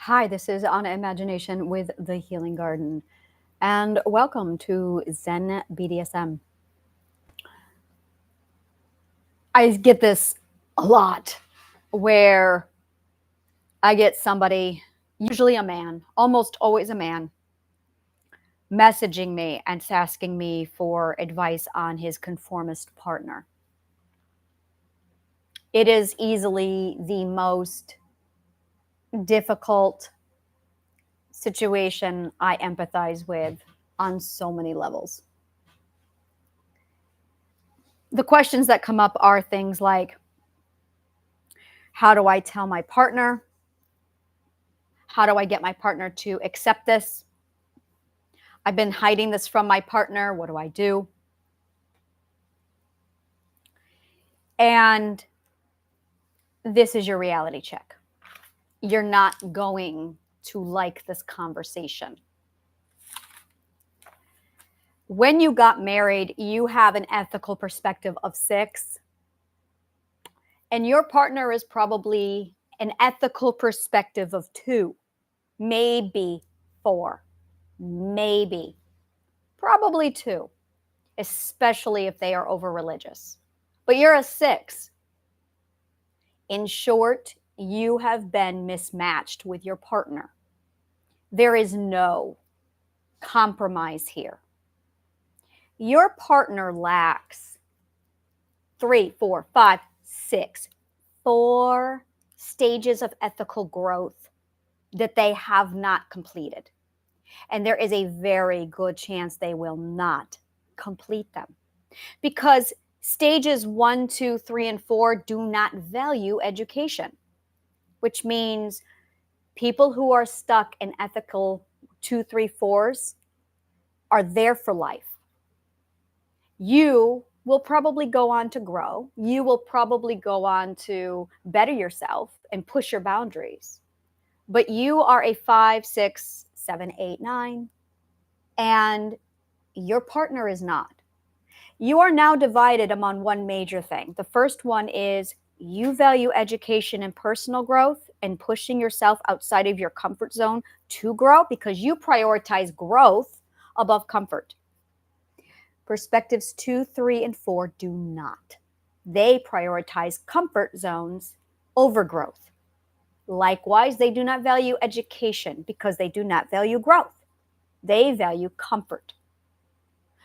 Hi, this is Anna Imagination with The Healing Garden, and welcome to Zen BDSM. I get this a lot where I get somebody, usually a man, almost always a man, messaging me and asking me for advice on his conformist partner. It is easily the most difficult situation I empathize with on so many levels. The questions that come up are things like, how do I tell my partner? How do I get my partner to accept this? I've been hiding this from my partner. What do I do? And this is your reality check. You're not going to like this conversation. When you got married, you have an ethical perspective of 6, and your partner is probably an ethical perspective of 2, maybe 4, maybe, probably 2, especially if they are over religious. But you're a 6. In short, you have been mismatched with your partner. There is no compromise here. Your partner lacks 3, 4, 5, 6, 4 stages of ethical growth that they have not completed. And there is a very good chance they will not complete them, because stages 1, 2, 3, and 4 do not value education, which means people who are stuck in ethical 2, 3, 4s are there for life. You will probably go on to grow. You will probably go on to better yourself and push your boundaries. But you are a 5, 6, 7, 8, 9, and your partner is not. You are now divided among one major thing. The first one is you value education and personal growth and pushing yourself outside of your comfort zone to grow, because you prioritize growth above comfort. Perspectives 2, 3, and 4 do not. They prioritize comfort zones over growth. Likewise, they do not value education because they do not value growth. They value comfort.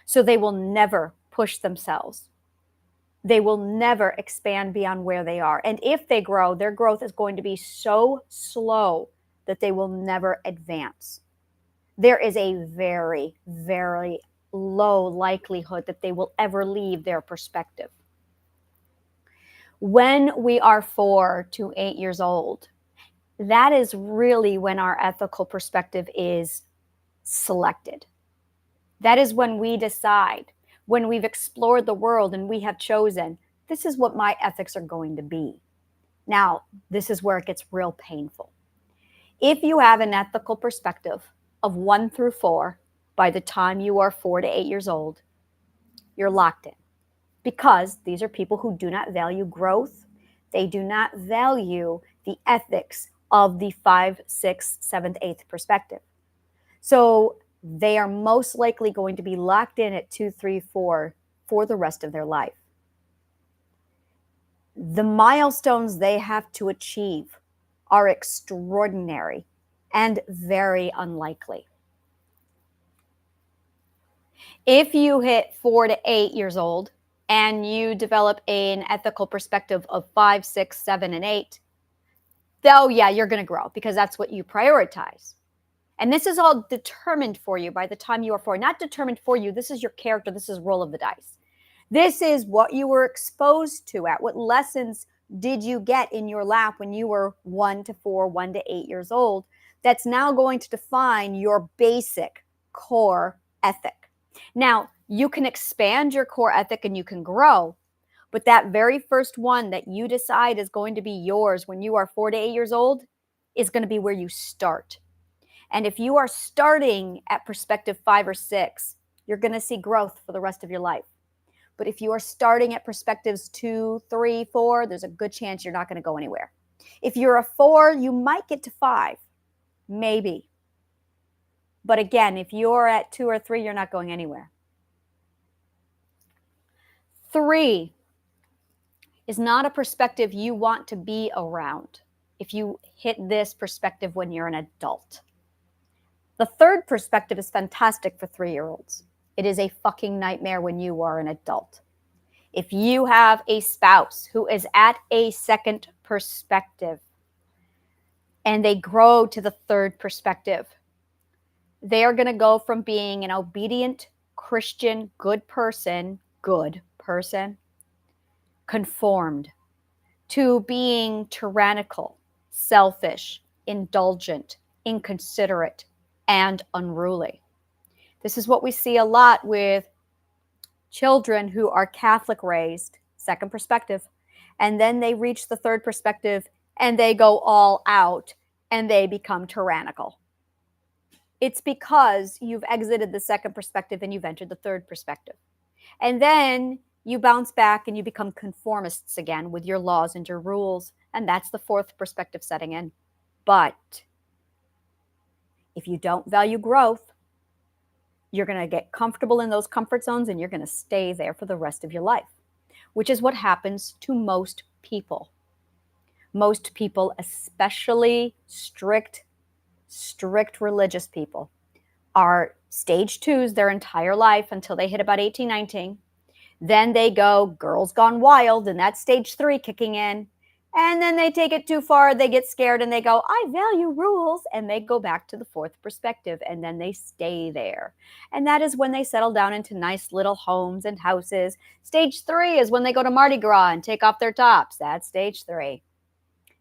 So they will never push themselves. They will never expand beyond where they are. And if they grow, their growth is going to be so slow that they will never advance. There is a very, very low likelihood that they will ever leave their perspective. When we are 4 to 8 years old, that is really when our ethical perspective is selected. That is when we decide, when we've explored the world and we have chosen, this is what my ethics are going to be. Now, this is where it gets real painful. If you have an ethical perspective of 1 through 4, by the time you are 4 to 8 years old, you're locked in, because these are people who do not value growth. They do not value the ethics of the 5, 6, 7th, 8th perspective. So they are most likely going to be locked in at 2, 3, 4 for the rest of their life. The milestones they have to achieve are extraordinary and very unlikely. If you hit 4 to 8 years old and you develop an ethical perspective of 5, 6, 7, and 8, though, yeah, you're going to grow because that's what you prioritize. And this is all determined for you by the time you are 4. Not determined for you. This is your character. This is roll of the dice. This is what you were exposed to at. What lessons did you get in your lap when you were 1 to 4, 1 to 8 years old? That's now going to define your basic core ethic. Now, you can expand your core ethic and you can grow, but that very first one that you decide is going to be yours when you are 4 to 8 years old is going to be where you start. And if you are starting at perspective 5 or 6, you're going to see growth for the rest of your life. But if you are starting at perspectives 2, 3, 4, there's a good chance you're not going to go anywhere. If you're a 4, you might get to 5. Maybe. But again, if you're at 2 or 3, you're not going anywhere. 3 is not a perspective you want to be around if you hit this perspective when you're an adult. The third perspective is fantastic for 3-year-olds. It is a fucking nightmare when you are an adult. If you have a spouse who is at a second perspective and they grow to the third perspective, they are going to go from being an obedient Christian good person, conformed, to being tyrannical, selfish, indulgent, inconsiderate, and unruly. This is what we see a lot with children who are Catholic raised, second perspective, and then they reach the third perspective and they go all out and they become tyrannical. It's because you've exited the second perspective and you've entered the third perspective. And then you bounce back and you become conformists again with your laws and your rules. And that's the fourth perspective setting in. But if you don't value growth, you're going to get comfortable in those comfort zones and you're going to stay there for the rest of your life, which is what happens to most people. Most people, especially strict religious people, are stage 2s their entire life until they hit about 18, 19. Then they go girls gone wild, and that's stage 3 kicking in. And then they take it too far, they get scared and they go, I value rules. And they go back to the fourth perspective and then they stay there. And that is when they settle down into nice little homes and houses. Stage 3 is when they go to Mardi Gras and take off their tops. That's stage 3.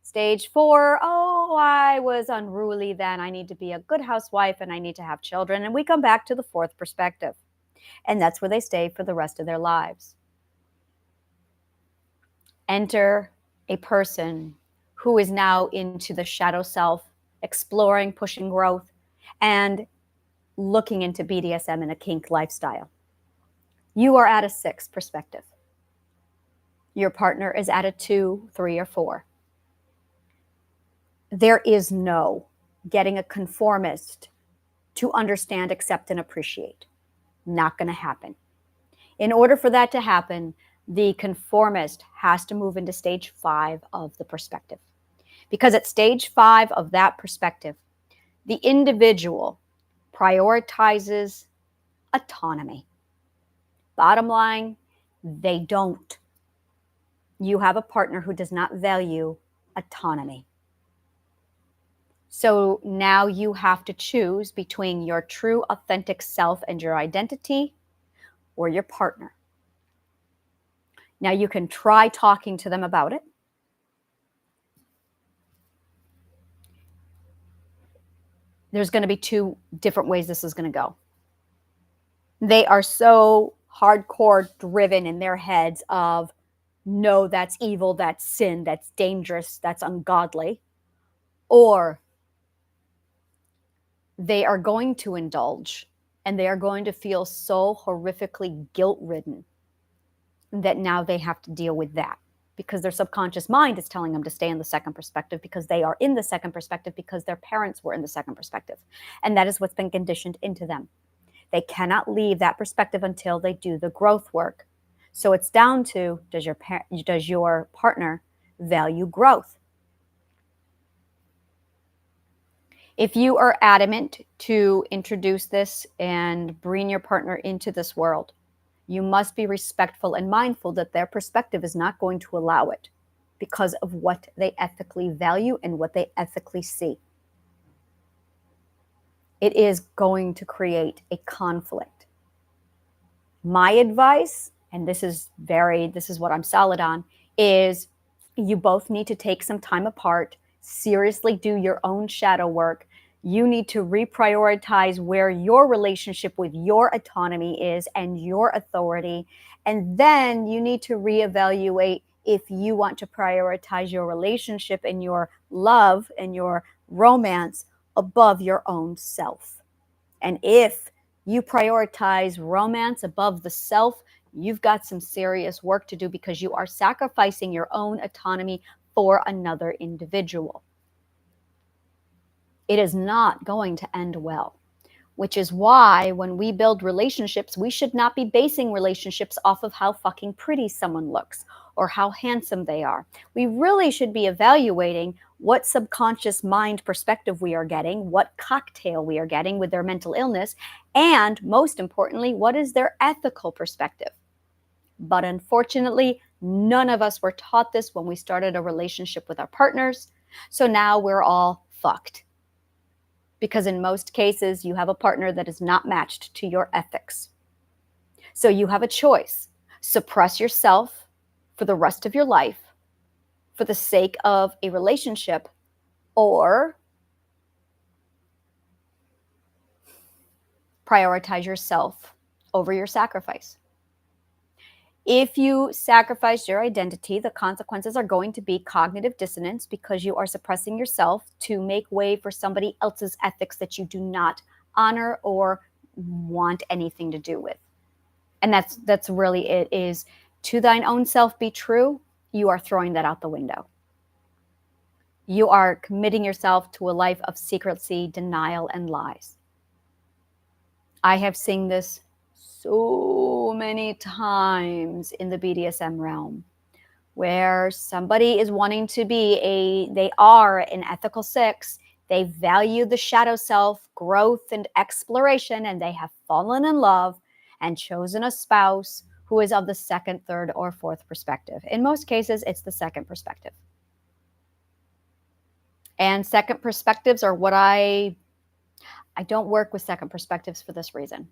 Stage 4, oh, I was unruly then. I need to be a good housewife and I need to have children. And we come back to the fourth perspective. And that's where they stay for the rest of their lives. Enter a person who is now into the shadow self, exploring, pushing growth, and looking into BDSM and a kink lifestyle. You are at a 6 perspective. Your partner is at a 2, 3, or 4. There is no getting a conformist to understand, accept, and appreciate. Not going to happen. In order for that to happen, the conformist has to move into stage 5 of the perspective. Because at stage 5 of that perspective, the individual prioritizes autonomy. Bottom line, they don't. You have a partner who does not value autonomy. So now you have to choose between your true, authentic self and your identity or your partner. Now you can try talking to them about it. There's going to be 2 different ways this is going to go. They are so hardcore driven in their heads of, no, that's evil, that's sin, that's dangerous, that's ungodly. Or they are going to indulge and they are going to feel so horrifically guilt-ridden that now they have to deal with that because their subconscious mind is telling them to stay in the second perspective because they are in the second perspective because their parents were in the second perspective. And that is what's been conditioned into them. They cannot leave that perspective until they do the growth work. So it's down to, does your partner value growth? If you are adamant to introduce this and bring your partner into this world, you must be respectful and mindful that their perspective is not going to allow it because of what they ethically value and what they ethically see. It is going to create a conflict. My advice, and this is what I'm solid on, is you both need to take some time apart, seriously do your own shadow work. You need to reprioritize where your relationship with your autonomy is and your authority. And then you need to reevaluate if you want to prioritize your relationship and your love and your romance above your own self. And if you prioritize romance above the self, you've got some serious work to do because you are sacrificing your own autonomy for another individual. It is not going to end well. Which is why when we build relationships, we should not be basing relationships off of how fucking pretty someone looks or how handsome they are. We really should be evaluating what subconscious mind perspective we are getting, what cocktail we are getting with their mental illness, and most importantly, what is their ethical perspective. But unfortunately, none of us were taught this when we started a relationship with our partners. So now we're all fucked. Because in most cases, you have a partner that is not matched to your ethics. So you have a choice. Suppress yourself for the rest of your life for the sake of a relationship, or prioritize yourself over your sacrifice. If you sacrifice your identity, the consequences are going to be cognitive dissonance because you are suppressing yourself to make way for somebody else's ethics that you do not honor or want anything to do with. And that's really it, is to thine own self be true. You are throwing that out the window. You are committing yourself to a life of secrecy, denial, and lies. I have seen this so many times in the BDSM realm, where somebody is wanting to be they are an ethical 6. They value the shadow self, growth, and exploration, and they have fallen in love and chosen a spouse who is of the second, third, or fourth perspective. In most cases, it's the second perspective. And second perspectives are what I don't work with second perspectives for this reason.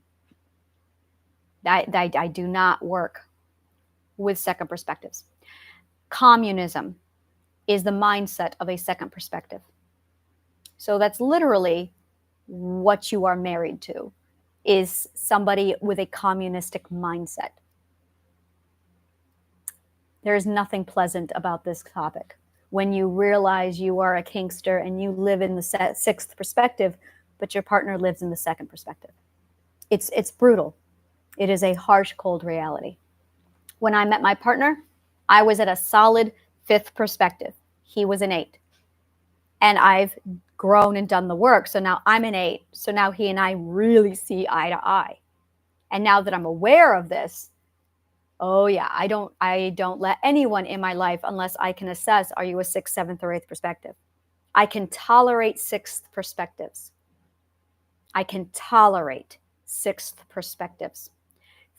I do not work with second perspectives. Communism is the mindset of a second perspective. So that's literally what you are married to, is somebody with a communistic mindset. There is nothing pleasant about this topic. When you realize you are a kinkster and you live in the sixth perspective, but your partner lives in the second perspective. It's brutal. It is a harsh, cold reality. When I met my partner, I was at a solid 5th perspective. He was an 8. And I've grown and done the work. So now I'm an 8. So now he and I really see eye to eye. And now that I'm aware of this, oh yeah, I don't let anyone in my life unless I can assess, are you a 6th, 7th, or 8th perspective? I can tolerate 6th perspectives. I can tolerate 6th perspectives.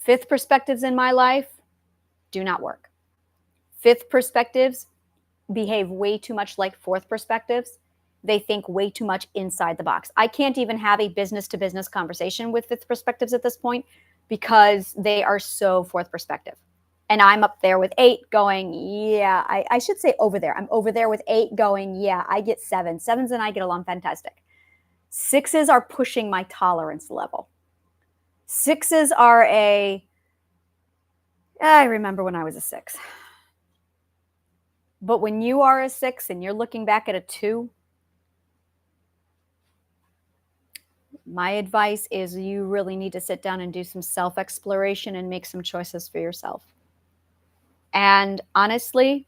5th perspectives in my life do not work. 5th perspectives behave way too much like 4th perspectives. They think way too much inside the box. I can't even have a business-to-business conversation with 5th perspectives at this point because they are so 4th perspective. And I'm up there with 8 going, yeah, I should say over there. I'm over there with 8 going, yeah, I get 7. 7s and I get along fantastic. 6s are pushing my tolerance level. 6s are I remember when I was a 6. But when you are a 6 and you're looking back at a 2, my advice is you really need to sit down and do some self-exploration and make some choices for yourself. And honestly,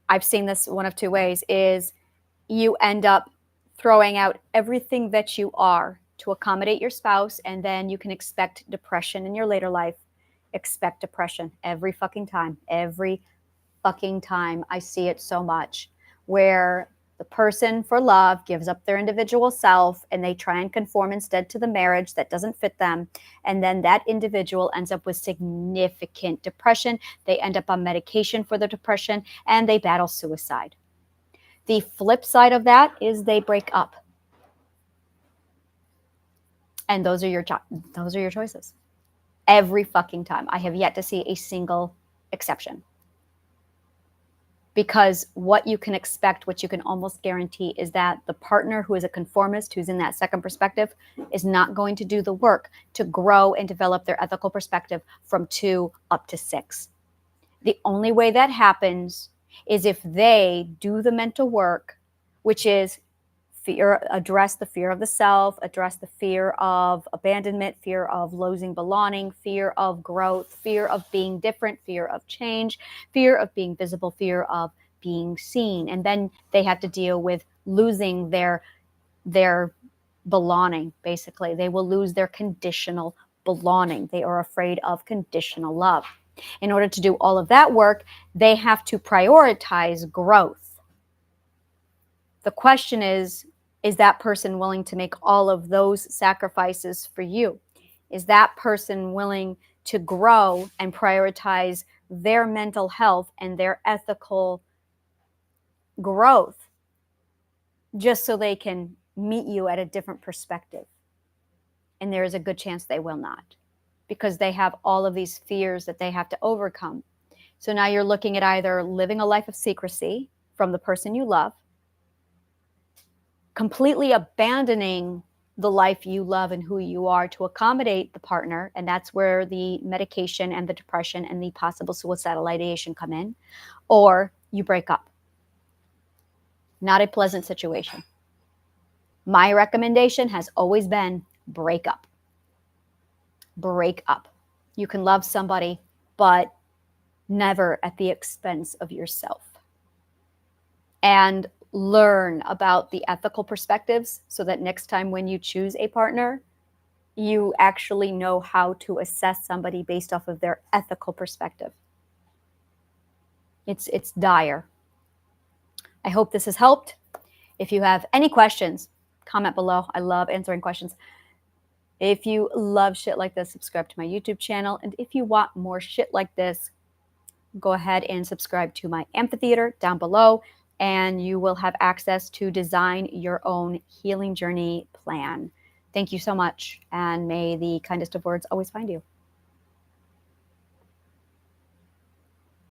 I've seen this one of two ways, is you end up throwing out everything that you are to accommodate your spouse, and then you can expect depression in your later life. Expect depression every fucking time. Every fucking time. I see it so much, where the person for love gives up their individual self and they try and conform instead to the marriage that doesn't fit them. And then that individual ends up with significant depression. They end up on medication for the depression and they battle suicide. The flip side of that is they break up. And those are your choices. Every fucking time. I have yet to see a single exception. Because what you can expect, what you can almost guarantee, is that the partner who is a conformist, who's in that second perspective, is not going to do the work to grow and develop their ethical perspective from 2 up to 6. The only way that happens is if they do the mental work, which is address the fear of the self, address the fear of abandonment, fear of losing belonging, fear of growth, fear of being different, fear of change, fear of being visible, fear of being seen. And then they have to deal with losing their their belonging, basically. They will lose their conditional belonging. They are afraid of conditional love. In order to do all of that work, they have to prioritize growth. The question is that person willing to make all of those sacrifices for you? Is that person willing to grow and prioritize their mental health and their ethical growth just so they can meet you at a different perspective? And there is a good chance they will not, because they have all of these fears that they have to overcome. So now you're looking at either living a life of secrecy from the person you love, completely abandoning the life you love and who you are to accommodate the partner, and that's where the medication and the depression and the possible suicidal ideation come in, or you break up. Not a pleasant situation. My recommendation has always been break up. Break up. You can love somebody, but never at the expense of yourself. And learn about the ethical perspectives so that next time when you choose a partner, you actually know how to assess somebody based off of their ethical perspective. It's dire. I hope this has helped. If you have any questions, comment below. I love answering questions. If you love shit like this, subscribe to my YouTube channel. And if you want more shit like this, go ahead and subscribe to my amphitheater down below, and you will have access to design your own healing journey plan. Thank you so much, and may the kindest of words always find you.